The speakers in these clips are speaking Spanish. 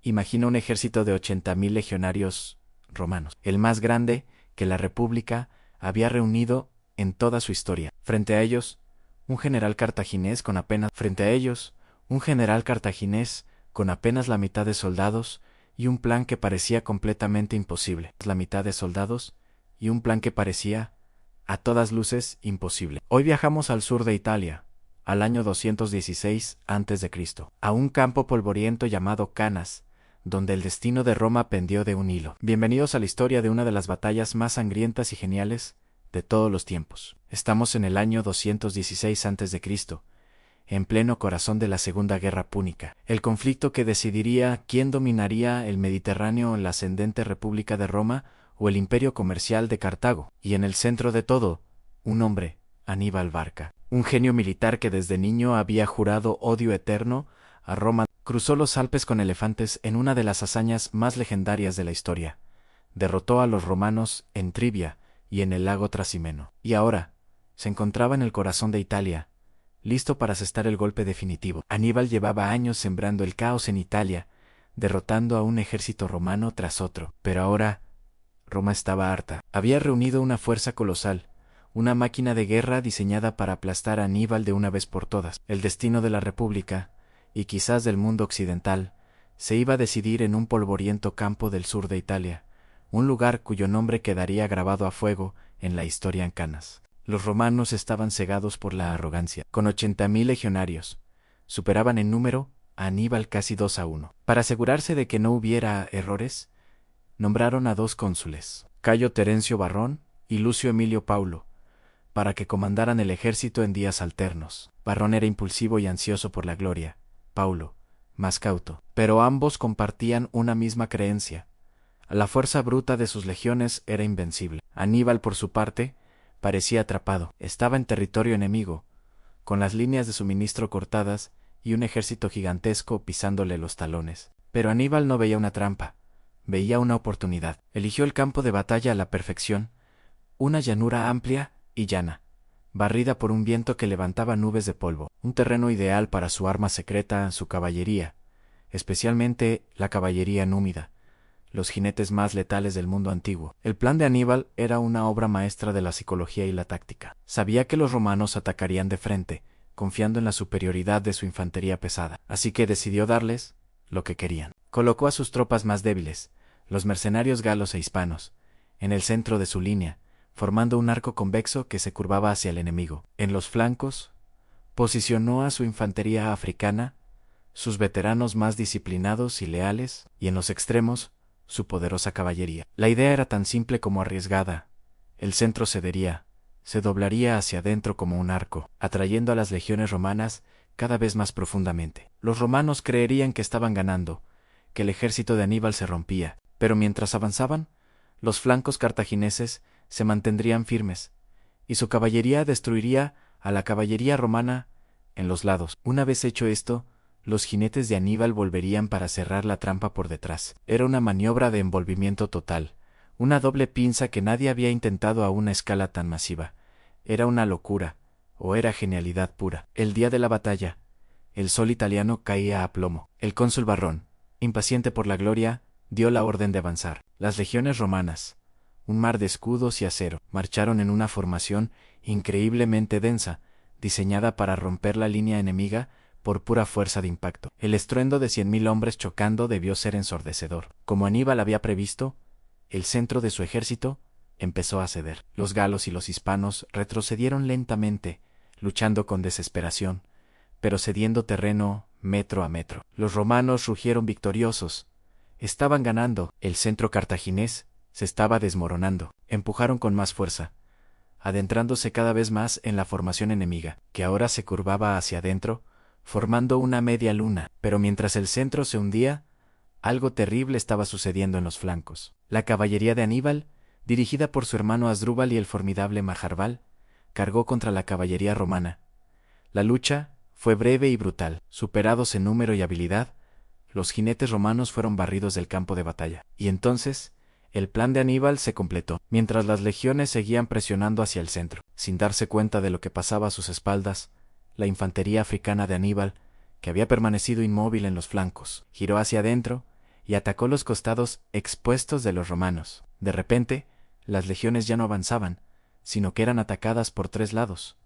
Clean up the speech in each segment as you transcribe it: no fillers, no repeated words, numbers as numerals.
Imagina un ejército de 80.000 legionarios romanos, el más grande que la República había reunido en toda su historia. Frente a ellos, un general cartaginés con apenas la mitad de soldados y un plan que parecía completamente imposible. A todas luces, imposible. Hoy viajamos al sur de Italia, al año 216 a.C., a un campo polvoriento llamado Canas, donde el destino de Roma pendió de un hilo. Bienvenidos a la historia de una de las batallas más sangrientas y geniales de todos los tiempos. Estamos en el año 216 a.C., en pleno corazón de la Segunda Guerra Púnica, el conflicto que decidiría quién dominaría el Mediterráneo en la ascendente República de Roma o el imperio comercial de Cartago, y en el centro de todo, un hombre, Aníbal Barca, un genio militar que desde niño había jurado odio eterno a Roma. Cruzó los Alpes con elefantes en una de las hazañas más legendarias de la historia. Derrotó a los romanos en Trivia y en el lago Trasimeno. Y ahora, se encontraba en el corazón de Italia, listo para asestar el golpe definitivo. Aníbal llevaba años sembrando el caos en Italia, derrotando a un ejército romano tras otro. Pero ahora, Roma estaba harta. Había reunido una fuerza colosal, una máquina de guerra diseñada para aplastar a Aníbal de una vez por todas. El destino de la República, y quizás del mundo occidental, se iba a decidir en un polvoriento campo del sur de Italia, un lugar cuyo nombre quedaría grabado a fuego en la historia en Canas. Los romanos estaban cegados por la arrogancia. Con 80.000 legionarios, superaban en número a Aníbal casi 2-1. Para asegurarse de que no hubiera errores, nombraron a 2 cónsules, Cayo Terencio Varrón y Lucio Emilio Paulo, para que comandaran el ejército en días alternos. Varrón era impulsivo y ansioso por la gloria, Paulo, más cauto, pero ambos compartían una misma creencia. La fuerza bruta de sus legiones era invencible. Aníbal, por su parte, parecía atrapado. Estaba en territorio enemigo, con las líneas de suministro cortadas y un ejército gigantesco pisándole los talones. Pero Aníbal no veía una trampa, veía una oportunidad. Eligió el campo de batalla a la perfección, una llanura amplia y llana, barrida por un viento que levantaba nubes de polvo, un terreno ideal para su arma secreta, su caballería, especialmente la caballería númida, los jinetes más letales del mundo antiguo. El plan de Aníbal era una obra maestra de la psicología y la táctica. Sabía que los romanos atacarían de frente, confiando en la superioridad de su infantería pesada, así que decidió darles lo que querían. Colocó a sus tropas más débiles, los mercenarios galos e hispanos, en el centro de su línea, formando un arco convexo que se curvaba hacia el enemigo. En los flancos, posicionó a su infantería africana, sus veteranos más disciplinados y leales, y en los extremos, su poderosa caballería. La idea era tan simple como arriesgada. El centro cedería, se doblaría hacia adentro como un arco, atrayendo a las legiones romanas cada vez más profundamente. Los romanos creerían que estaban ganando, que el ejército de Aníbal se rompía, pero mientras avanzaban, los flancos cartagineses se mantendrían firmes, y su caballería destruiría a la caballería romana en los lados. Una vez hecho esto, los jinetes de Aníbal volverían para cerrar la trampa por detrás. Era una maniobra de envolvimiento total, una doble pinza que nadie había intentado a una escala tan masiva. Era una locura, o era genialidad pura. El día de la batalla, el sol italiano caía a plomo. El cónsul Varrón, impaciente por la gloria, dio la orden de avanzar. Las legiones romanas, un mar de escudos y acero, marcharon en una formación increíblemente densa, diseñada para romper la línea enemiga por pura fuerza de impacto. El estruendo de 100.000 hombres chocando debió ser ensordecedor. Como Aníbal había previsto, el centro de su ejército empezó a ceder. Los galos y los hispanos retrocedieron lentamente, luchando con desesperación, pero cediendo terreno metro a metro. Los romanos rugieron victoriosos. Estaban ganando. El centro cartaginés se estaba desmoronando. Empujaron con más fuerza, adentrándose cada vez más en la formación enemiga, que ahora se curvaba hacia adentro, formando una media luna. Pero mientras el centro se hundía, algo terrible estaba sucediendo en los flancos. La caballería de Aníbal, dirigida por su hermano Asdrúbal y el formidable Majarbal, cargó contra la caballería romana. La lucha fue breve y brutal. Superados en número y habilidad, los jinetes romanos fueron barridos del campo de batalla. Y entonces, el plan de Aníbal se completó, mientras las legiones seguían presionando hacia el centro. Sin darse cuenta de lo que pasaba a sus espaldas, la infantería africana de Aníbal, que había permanecido inmóvil en los flancos, giró hacia adentro y atacó los costados expuestos de los romanos. De repente, las legiones ya no avanzaban, sino que eran atacadas por 3 lados.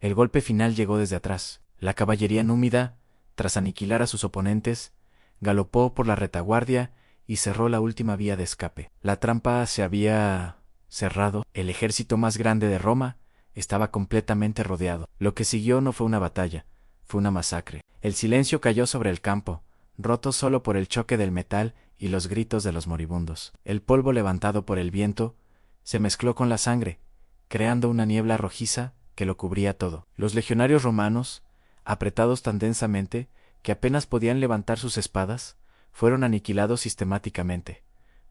El golpe final llegó desde atrás. La caballería númida, tras aniquilar a sus oponentes, galopó por la retaguardia y cerró la última vía de escape. La trampa se había cerrado. El ejército más grande de Roma estaba completamente rodeado. Lo que siguió no fue una batalla, fue una masacre. El silencio cayó sobre el campo, roto solo por el choque del metal y los gritos de los moribundos. El polvo levantado por el viento se mezcló con la sangre, creando una niebla rojiza que lo cubría todo. Los legionarios romanos, apretados tan densamente que apenas podían levantar sus espadas, fueron aniquilados sistemáticamente.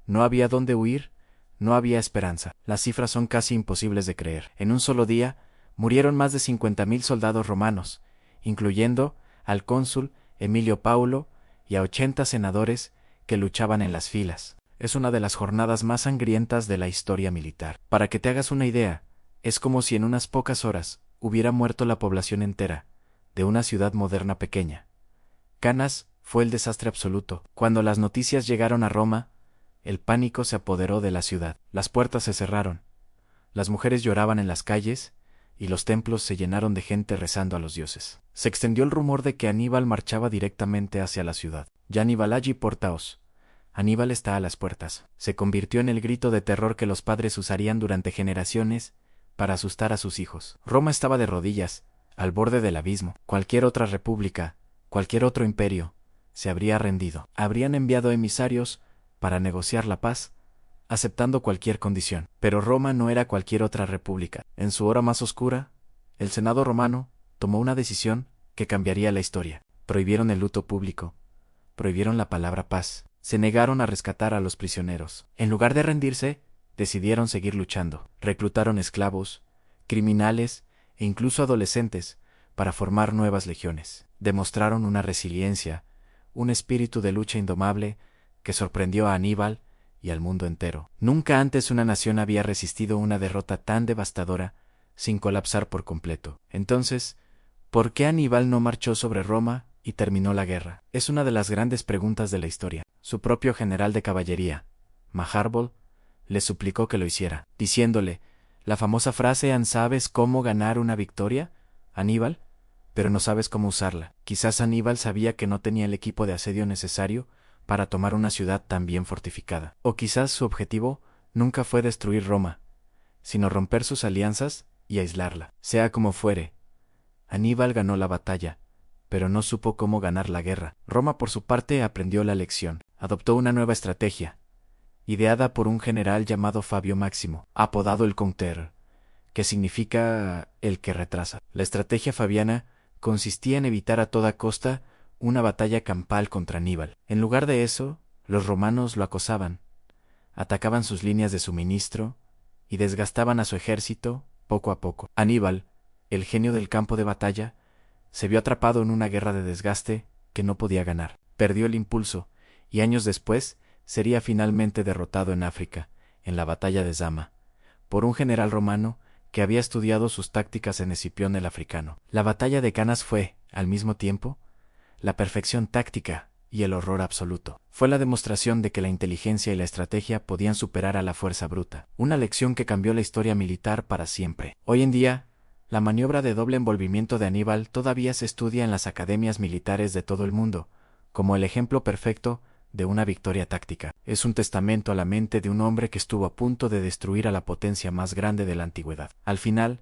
No había dónde huir, no había esperanza. Las cifras son casi imposibles de creer. En un solo día, murieron más de 50.000 soldados romanos, incluyendo al cónsul Emilio Paulo y a 80 senadores que luchaban en las filas. Es una de las jornadas más sangrientas de la historia militar. Para que te hagas una idea, es como si en unas pocas horas hubiera muerto la población entera de una ciudad moderna pequeña. Canas fue el desastre absoluto. Cuando las noticias llegaron a Roma, el pánico se apoderó de la ciudad. Las puertas se cerraron, las mujeres lloraban en las calles y los templos se llenaron de gente rezando a los dioses. Se extendió el rumor de que Aníbal marchaba directamente hacia la ciudad. Ya Aníbal allí portaos. Aníbal está a las puertas. Se convirtió en el grito de terror que los padres usarían durante generaciones para asustar a sus hijos. Roma estaba de rodillas, al borde del abismo. Cualquier otra república, cualquier otro imperio, se habría rendido. Habrían enviado emisarios para negociar la paz, aceptando cualquier condición. Pero Roma no era cualquier otra república. En su hora más oscura, el Senado romano tomó una decisión que cambiaría la historia. Prohibieron el luto público, prohibieron la palabra paz, se negaron a rescatar a los prisioneros. En lugar de rendirse, decidieron seguir luchando. Reclutaron esclavos, criminales e incluso adolescentes para formar nuevas legiones. Demostraron una resiliencia, un espíritu de lucha indomable que sorprendió a Aníbal y al mundo entero. Nunca antes una nación había resistido una derrota tan devastadora sin colapsar por completo. Entonces, ¿por qué Aníbal no marchó sobre Roma y terminó la guerra? Es una de las grandes preguntas de la historia. Su propio general de caballería, Maharbol, le suplicó que lo hiciera, diciéndole la famosa frase: ¿sabes cómo ganar una victoria, Aníbal? Pero no sabes cómo usarla. Quizás Aníbal sabía que no tenía el equipo de asedio necesario para tomar una ciudad tan bien fortificada. O quizás su objetivo nunca fue destruir Roma, sino romper sus alianzas y aislarla. Sea como fuere, Aníbal ganó la batalla, pero no supo cómo ganar la guerra. Roma, por su parte, aprendió la lección. Adoptó una nueva estrategia, ideada por un general llamado Fabio Máximo, apodado el Counter, que significa el que retrasa. La estrategia fabiana consistía en evitar a toda costa una batalla campal contra Aníbal. En lugar de eso, los romanos lo acosaban, atacaban sus líneas de suministro y desgastaban a su ejército poco a poco. Aníbal, el genio del campo de batalla, se vio atrapado en una guerra de desgaste que no podía ganar. Perdió el impulso y años después sería finalmente derrotado en África, en la batalla de Zama, por un general romano que había estudiado sus tácticas en Escipión el africano. La batalla de Canas fue, al mismo tiempo, la perfección táctica y el horror absoluto. Fue la demostración de que la inteligencia y la estrategia podían superar a la fuerza bruta. Una lección que cambió la historia militar para siempre. Hoy en día, la maniobra de doble envolvimiento de Aníbal todavía se estudia en las academias militares de todo el mundo, como el ejemplo perfecto de una victoria táctica. Es un testamento a la mente de un hombre que estuvo a punto de destruir a la potencia más grande de la antigüedad. Al final,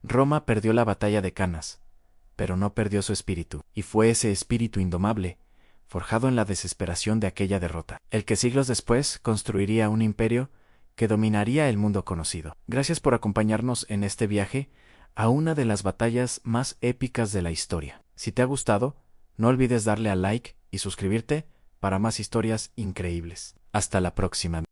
Roma perdió la batalla de Canas, pero no perdió su espíritu, y fue ese espíritu indomable, forjado en la desesperación de aquella derrota, el que siglos después construiría un imperio que dominaría el mundo conocido. Gracias por acompañarnos en este viaje a una de las batallas más épicas de la historia. Si te ha gustado, no olvides darle a like y suscribirte para más historias increíbles. Hasta la próxima.